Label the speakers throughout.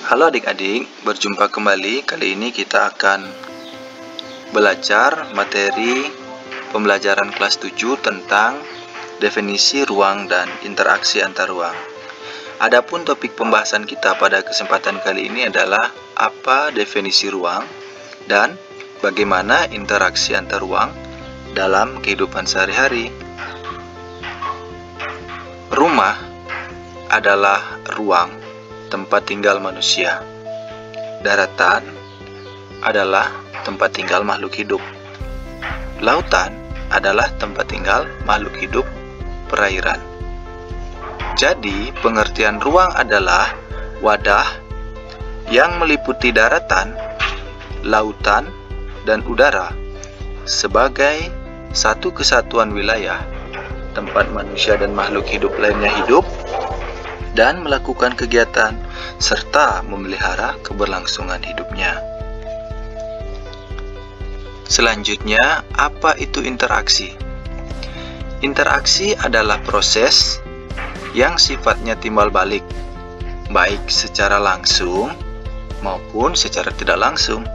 Speaker 1: Halo adik-adik, berjumpa kembali. Kali ini kita akan belajar materi pembelajaran kelas 7 tentang definisi ruang dan interaksi antar ruang. Adapun topik pembahasan kita pada kesempatan kali ini adalah apa definisi ruang dan bagaimana interaksi antar ruang dalam kehidupan sehari-hari. Rumah adalah ruang tempat tinggal manusia. Daratan adalah tempat tinggal makhluk hidup. Lautan adalah tempat tinggal makhluk hidup perairan. Jadi, pengertian ruang adalah wadah yang meliputi daratan, lautan, dan udara sebagai satu kesatuan wilayah tempat manusia dan makhluk hidup lainnya hidup dan melakukan kegiatan serta memelihara keberlangsungan hidupnya. Selanjutnya, apa itu interaksi? Interaksi adalah proses yang sifatnya timbal balik, baik secara langsung maupun secara tidak langsung.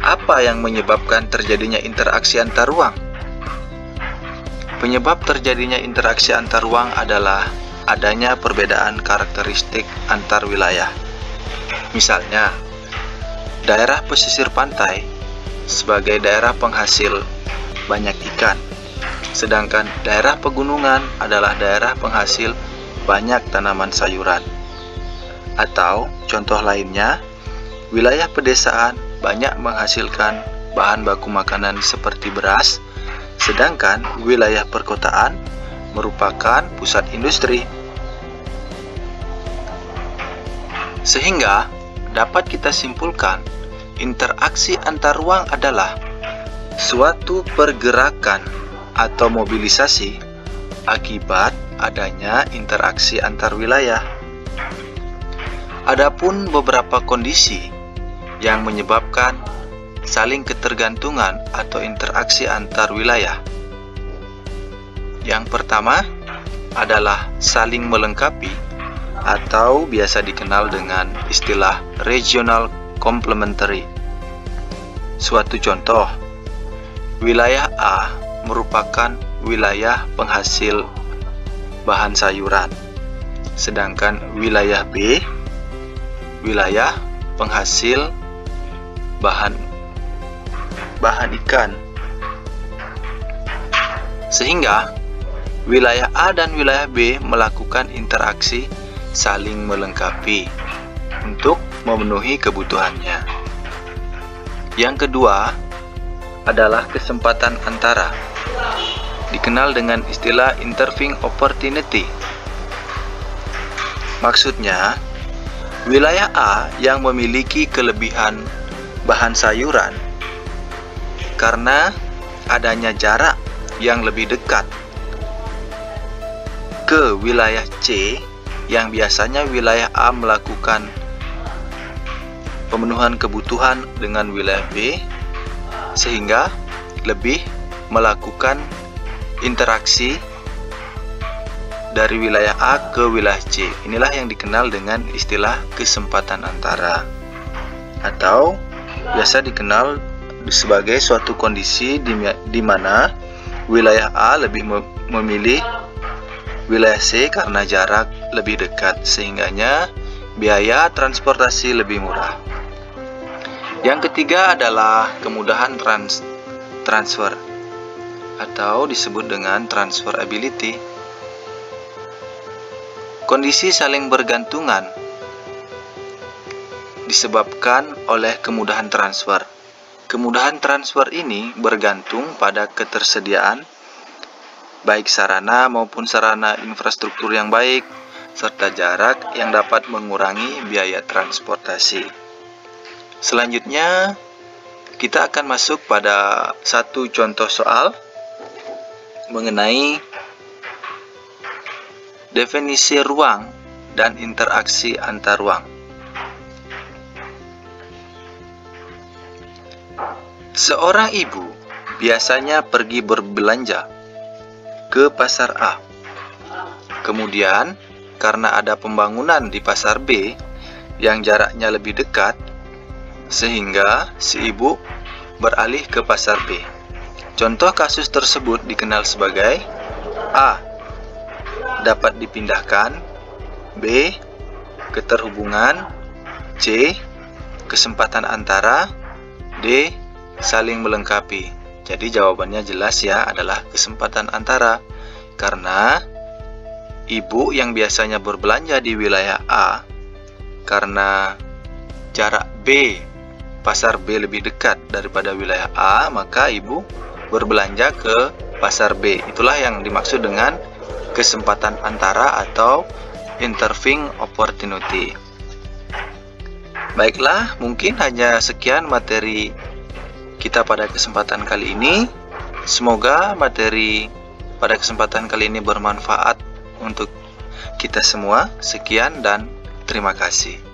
Speaker 1: Apa yang menyebabkan terjadinya interaksi antar ruang? Penyebab terjadinya interaksi antar ruang adalah adanya perbedaan karakteristik antar wilayah. Misalnya, daerah pesisir pantai sebagai daerah penghasil banyak ikan, sedangkan daerah pegunungan adalah daerah penghasil banyak tanaman sayuran. Atau contoh lainnya, wilayah pedesaan banyak menghasilkan bahan baku makanan seperti beras, sedangkan wilayah perkotaan merupakan pusat industri. Sehingga dapat kita simpulkan, interaksi antar ruang adalah suatu pergerakan atau mobilisasi akibat adanya interaksi antar wilayah. Adapun beberapa kondisi yang menyebabkan saling ketergantungan atau interaksi antar wilayah. Yang pertama adalah saling melengkapi atau biasa dikenal dengan istilah regional complementary. Suatu contoh, wilayah A merupakan wilayah penghasil bahan sayuran, sedangkan wilayah B wilayah penghasil bahan ikan. Sehingga wilayah A dan wilayah B melakukan interaksi saling melengkapi untuk memenuhi kebutuhannya. Yang kedua adalah kesempatan antara, dikenal dengan istilah intervening opportunity. Maksudnya, wilayah A yang memiliki kelebihan bahan sayuran karena adanya jarak yang lebih dekat ke wilayah C yang biasanya wilayah A melakukan pemenuhan kebutuhan dengan wilayah B, sehingga lebih melakukan interaksi dari wilayah A ke wilayah C. Inilah yang dikenal dengan istilah kesempatan antara, atau biasa dikenal sebagai suatu kondisi di mana wilayah A lebih memilih wilayah C karena jarak lebih dekat, sehingganya biaya transportasi lebih murah. Yang ketiga adalah kemudahan transfer atau disebut dengan transferability. Kondisi saling bergantungan disebabkan oleh kemudahan transfer. Kemudahan transfer ini bergantung pada ketersediaan baik sarana maupun sarana infrastruktur yang baik, serta jarak yang dapat mengurangi biaya transportasi. Selanjutnya, kita akan masuk pada satu contoh soal mengenai definisi ruang dan interaksi antar ruang. Seorang ibu biasanya pergi berbelanja ke pasar A. Kemudian, karena ada pembangunan di pasar B yang jaraknya lebih dekat, sehingga si ibu beralih ke pasar B. Contoh kasus tersebut dikenal sebagai A. Dapat dipindahkan, B. Keterhubungan, C. Kesempatan antara, D. Saling melengkapi. Jadi jawabannya jelas ya, adalah kesempatan antara. Karena ibu yang biasanya berbelanja di wilayah A, karena jarak B, pasar B lebih dekat daripada wilayah A, maka ibu berbelanja ke pasar B. Itulah yang dimaksud dengan kesempatan antara atau intervening opportunity. Baiklah, mungkin hanya sekian materi kita pada kesempatan kali ini. Semoga materi pada kesempatan kali ini bermanfaat untuk kita semua. Sekian dan terima kasih.